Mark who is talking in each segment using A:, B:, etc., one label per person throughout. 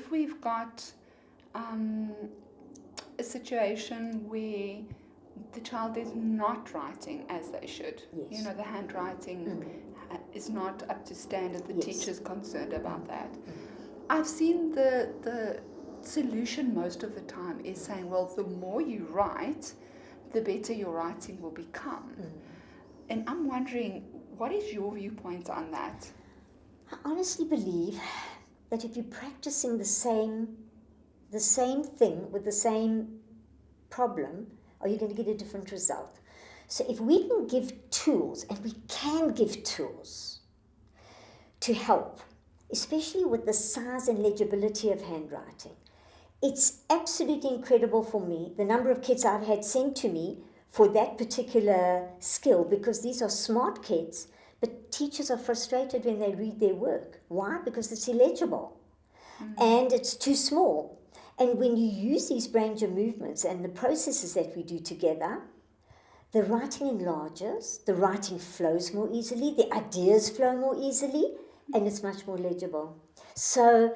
A: if we've got a situation where the child is not writing as they should,
B: Yes.
A: the handwriting is not up to standard, the teacher's concerned about that. I've seen the solution most of the time is saying, well, the more you write, the better your writing will become. And I'm wondering, what is your viewpoint on that?
B: I honestly believe that if you're practicing the same thing with the same problem, are you going to get a different result? So if we can give tools, and we can give tools to help, especially with the size and legibility of handwriting, it's absolutely incredible for me, the number of kids I've had sent to me for that particular skill, because these are smart kids, but teachers are frustrated when they read their work. Why? Because it's illegible and it's too small. And when you use these range of movements and the processes that we do together, the writing enlarges, the writing flows more easily, the ideas flow more easily, and it's much more legible. So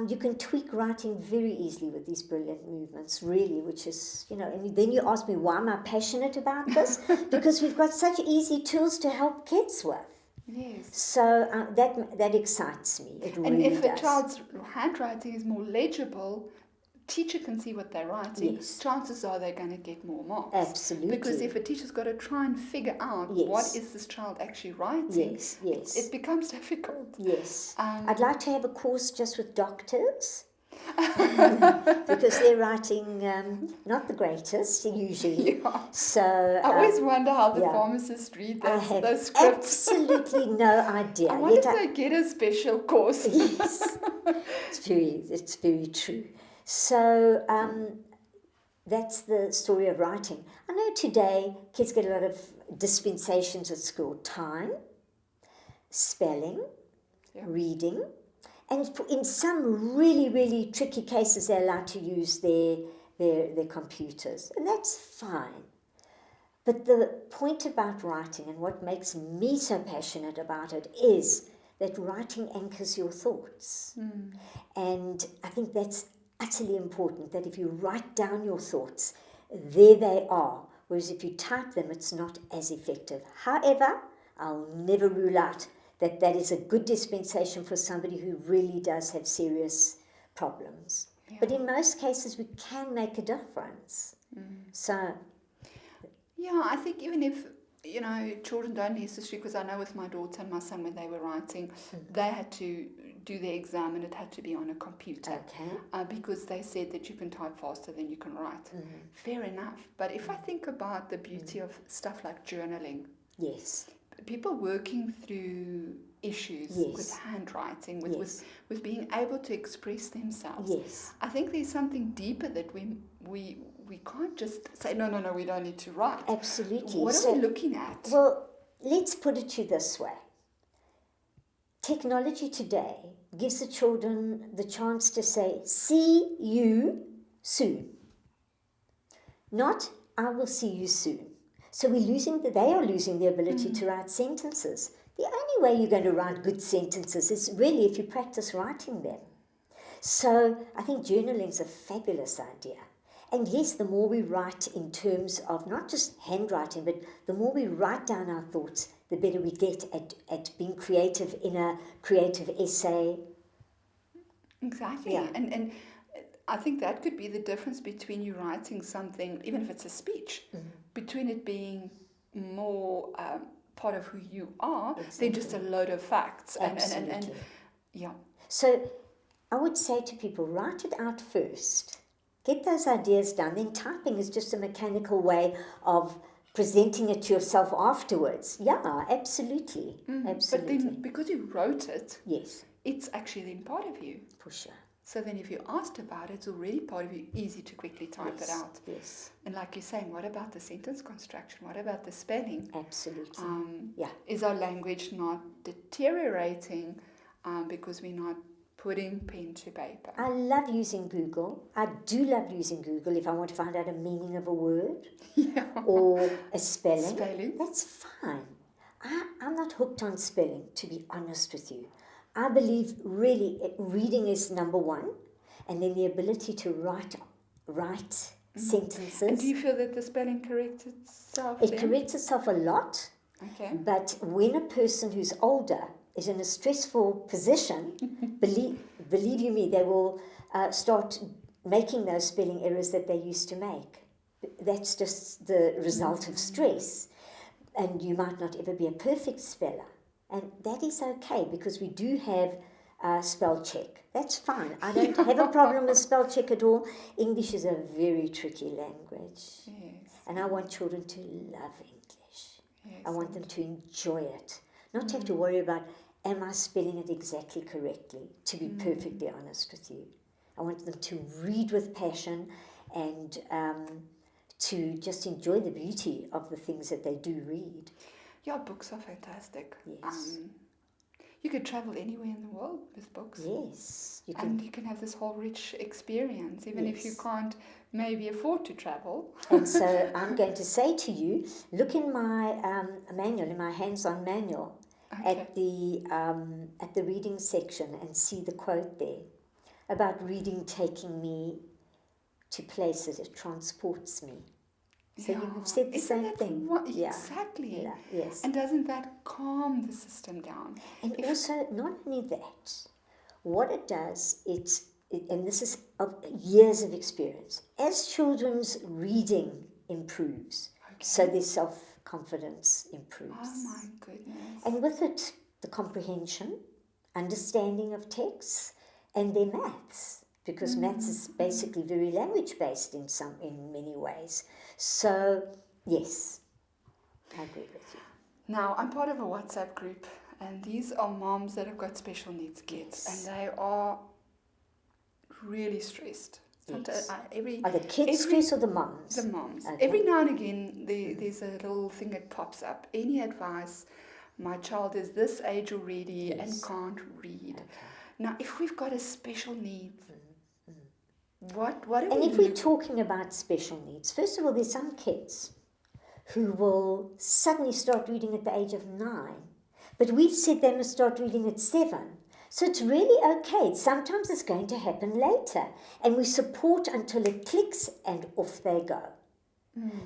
B: you can tweak writing very easily with these brilliant movements, really, which is, and then you ask me, why am I passionate about this? Because we've got such easy tools to help kids with.
A: Yes.
B: So that excites me. It really
A: And if
B: does.
A: a child's handwriting is more legible, teacher can see what they're writing.
B: Yes.
A: Chances are they're going to get more marks.
B: Absolutely.
A: Because if a teacher's got to try and figure out what is this child actually writing,
B: yes.
A: it becomes difficult.
B: Yes. I'd like to have a course just with doctors. Because they're writing not the greatest usually.
A: Yeah.
B: So
A: I always wonder how the pharmacists read those scripts.
B: Absolutely no idea.
A: I wonder if they get a special course.
B: Yes, it's very true. So that's the story of writing. I know today kids get a lot of dispensations at school: time, spelling, reading. And in some really, really tricky cases, they're allowed to use their computers. And that's fine. But the point about writing, and what makes me so passionate about it, is that writing anchors your thoughts. And I think that's utterly important, that if you write down your thoughts, there they are. Whereas if you type them, it's not as effective. However, I'll never rule out that is a good dispensation for somebody who really does have serious problems. Yeah. But in most cases, we can make a difference. So,
A: yeah, I think even if, children don't necessarily, because I know with my daughter and my son, when they were writing, they had to do their exam and it had to be on a computer.
B: Okay.
A: Because they said that you can type faster than you can write. Fair enough. But if I think about the beauty of stuff like journaling.
B: Yes.
A: People working through issues with handwriting, with being able to express themselves.
B: Yes.
A: I think there's something deeper that we can't just say, no, we don't need to write.
B: Absolutely.
A: What are we looking at?
B: Well, let's put it to you this way. Technology today gives the children the chance to say, see you soon. Not, I will see you soon. So they are losing the ability to write sentences. The only way you're going to write good sentences is really if you practice writing them. So I think journaling is a fabulous idea. And yes, the more we write in terms of not just handwriting, but the more we write down our thoughts, the better we get at being creative in a creative essay.
A: Exactly.
B: Yeah.
A: And I think that could be the difference between you writing something, even if it's a speech, between it being more part of who you are than just a load of facts.
B: Absolutely.
A: And yeah.
B: So I would say to people, write it out first. Get those ideas down. Then typing is just a mechanical way of presenting it to yourself afterwards. Yeah, absolutely. Absolutely.
A: But then because you wrote it,
B: yes,
A: it's actually then part of you.
B: For sure.
A: So then if you're asked about it, it's already part of you, easy to quickly type it out.
B: Yes.
A: And like you're saying, what about the sentence construction? What about the spelling?
B: Absolutely.
A: Is our language not deteriorating because we're not putting pen to paper?
B: I love using Google. I do love using Google if I want to find out a meaning of a word or a spelling. That's fine. I'm not hooked on spelling, to be honest with you. I believe really reading is number one. and then the ability to write sentences.
A: And do you feel that the spelling corrects itself?
B: It corrects itself a lot,
A: Okay.
B: but when a person who's older is in a stressful position, believe you me, they will start making those spelling errors that they used to make. That's just the result of stress. And you might not ever be a perfect speller. And that is okay, because we do have spell check. That's fine. I don't have a problem with spell check at all. English is a very tricky language.
A: Yes.
B: And I want children to love English.
A: Yes.
B: I want them to enjoy it. Not to have to worry about, am I spelling it exactly correctly, to be perfectly honest with you. I want them to read with passion and to just enjoy the beauty of the things that they do read.
A: Yeah, books are fantastic.
B: Yes.
A: You could travel anywhere in the world with books.
B: Yes.
A: And you can have this whole rich experience, even if you
B: Yes.
A: can't maybe afford to travel.
B: And so I'm going to say to you, look in my manual, in my hands-on manual, at the reading section, and see the quote there about reading taking me to places. It transports me. So you've said the
A: Isn't
B: same
A: that
B: thing.
A: Exactly.
B: Yeah. Yes.
A: And doesn't that calm the system down?
B: And also, not only that, what it does, and this is of years of experience, as children's reading improves, so their self-confidence improves.
A: Oh my goodness.
B: And with it, the comprehension, understanding of texts, and their maths, because maths is basically very language-based in many ways. So, yes, I agree with you.
A: Now, I'm part of a WhatsApp group, and these are moms that have got special needs kids, and they are really stressed.
B: Yes. Are the kids stressed or the moms?
A: The moms.
B: Okay.
A: Every now and again, there's a little thing that pops up. Any advice? My child is this age already and can't read. Okay. Now, if we've got a special needs, what do
B: and
A: we
B: if
A: do?
B: we're talking about special needs, first of all, there's some kids who will suddenly start reading at the age of 9, but we've said they must start reading at 7. So it's really okay. Sometimes it's going to happen later, and we support until it clicks and off they go.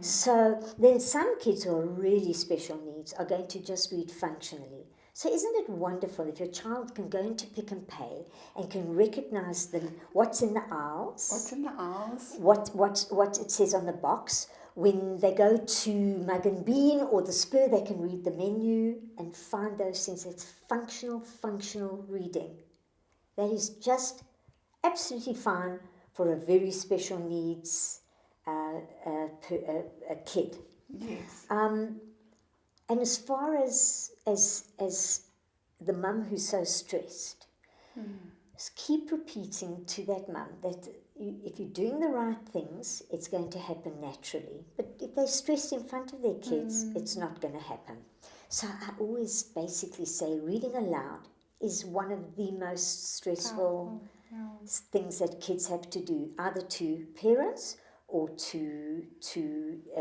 B: So then some kids who are really special needs are going to just read functionally. So isn't it wonderful if your child can go into Pick and Pay and can recognize what's in the aisles?
A: What's in the aisles?
B: What it says on the box. When they go to Mug and Bean or the Spur, they can read the menu and find those things. It's functional reading. That is just absolutely fine for a very special needs a kid.
A: Yes.
B: And as far as the mum who's so stressed, just keep repeating to that mum that if you're doing the right things, it's going to happen naturally. But if they're stressed in front of their kids, it's not going to happen. So I always basically say reading aloud is one of the most stressful things that kids have to do, either to parents or to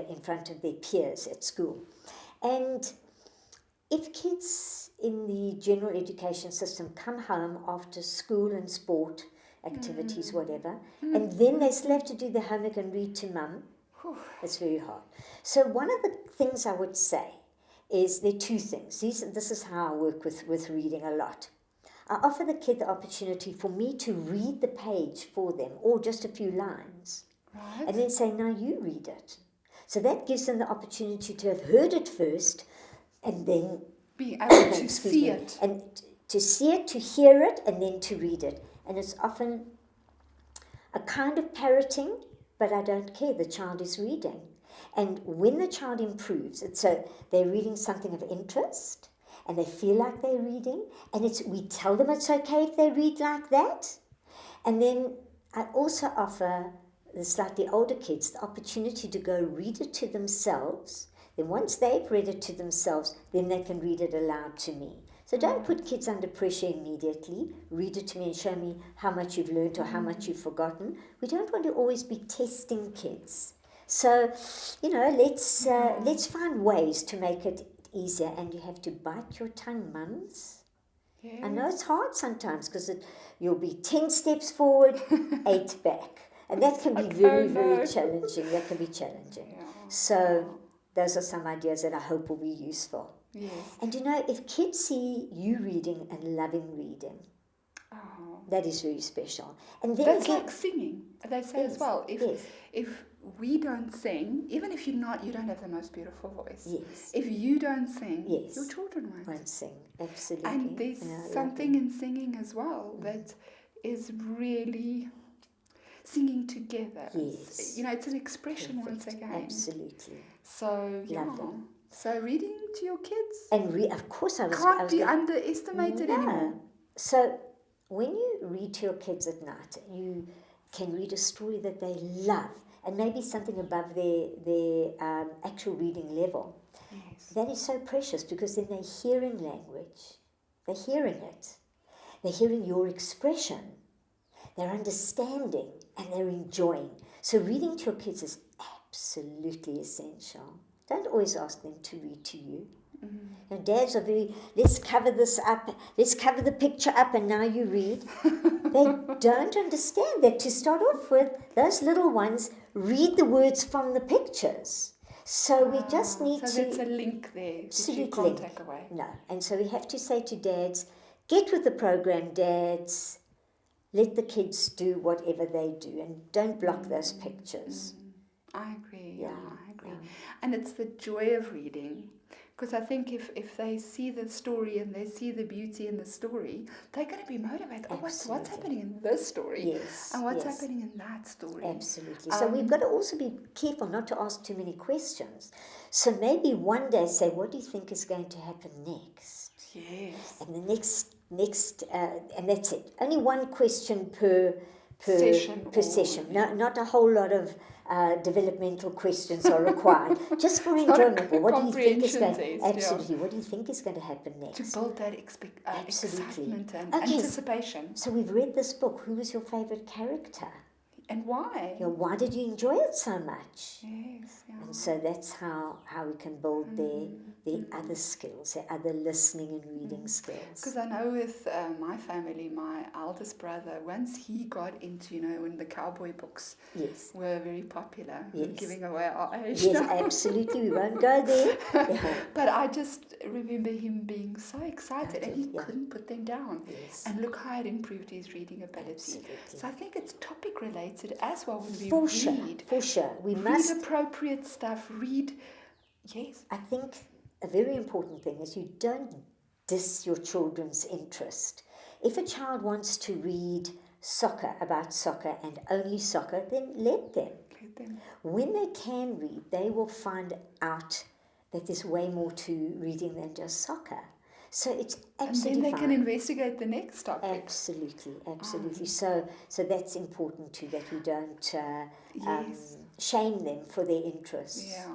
B: in front of their peers at school. And if kids in the general education system come home after school and sport activities, whatever, and then they still have to do the homework and read to mum, it's very hard. So one of the things I would say is there are 2 things. This is how I work with reading a lot. I offer the kid the opportunity for me to read the page for them, or just a few lines.
A: Right.
B: And then say, now you read it. So that gives them the opportunity to have heard it first and then
A: be able to see it.
B: And to see it, to hear it, and then to read it. And it's often a kind of parroting, but I don't care. The child is reading. And when the child improves, so they're reading something of interest, and they feel like they're reading, and we tell them it's okay if they read like that. And then I also offer the slightly older kids the opportunity to go read it to themselves. Then once they've read it to themselves, then they can read it aloud to me. So don't put kids under pressure immediately. Read it to me and show me how much you've learned or how much you've forgotten. We don't want to always be testing kids. So, let's find ways to make it easier. And you have to bite your tongue, mums.
A: Yes.
B: I know it's hard sometimes because you'll be 10 steps forward, 8 back. And that can be very, very challenging. That can be challenging.
A: Yeah.
B: So those are some ideas that I hope will be useful.
A: Yes.
B: And you know, if kids see you reading and loving reading, that is very special. And then
A: That's
B: again,
A: like singing. They say
B: Yes,
A: as well.
B: yes.
A: If we don't sing, even if you don't have the most beautiful voice.
B: Yes.
A: If you don't sing,
B: Yes.
A: your children won't.
B: Won't sing, absolutely.
A: And there's something in singing as well that is really singing together.
B: Yes.
A: You know, it's an expression once again.
B: Absolutely.
A: So yeah.
B: Lovely.
A: So reading to your kids
B: And of course I was
A: can't be
B: gonna-
A: underestimated anymore.
B: So when you read to your kids at night, you can read a story that they love and maybe something above their actual reading level.
A: Yes.
B: That is so precious because then they're hearing language. They're hearing it. They're hearing your expression. They're understanding and they're enjoying. So reading to your kids is absolutely essential. Don't always ask them to read to you. Mm-hmm. And dads are very, let's cover this up, let's cover the picture up and now you read. They don't understand that to start off with, those little ones read the words from the pictures. So we just need
A: so there's a link there that you can't take away.
B: No. And so we have to say to dads, get with the program, dads. Let the kids do whatever they do and don't block those pictures.
A: I agree, I agree. And it's the joy of reading. Because I think if they see the story and they see the beauty in the story, they're going to be motivated. Oh, what's happening in this story?
B: Yes.
A: And what's happening in that story?
B: Absolutely. So we've got to also be careful not to ask too many questions. So maybe one day say, what do you think is going to happen next?
A: Yes.
B: And the next, and that's it. Only one question per session. No, not a whole lot of developmental questions are required. Just for enjoyment. What do you think is going? Absolutely. What do you think is going to happen next?
A: To build that excitement and anticipation.
B: So we've read this book. Who was your favorite character?
A: And why?
B: Why did you enjoy it so much?
A: Yes. Yeah.
B: And so that's how we can build their other skills, their other listening and reading skills.
A: Because I know with my family, my eldest brother, once he got into, when the cowboy books were very popular, giving away our age.
B: Yes, absolutely. We won't go there.
A: But I just remember him being so excited and he couldn't put them down.
B: Yes.
A: And look how it improved his reading ability.
B: Absolutely.
A: So I think it's topic related as well when we read.
B: For sure. We
A: read
B: must
A: appropriate stuff. Read, yes.
B: I think a very important thing is you don't diss your children's interest. If a child wants to read about soccer and only soccer, then let them. When they can read, they will find out that there's way more to reading than just soccer. So it's absolutely
A: and then they
B: fine.
A: can investigate the next topic.
B: Absolutely. So that's important too, that we don't shame them for their interests.
A: Yeah.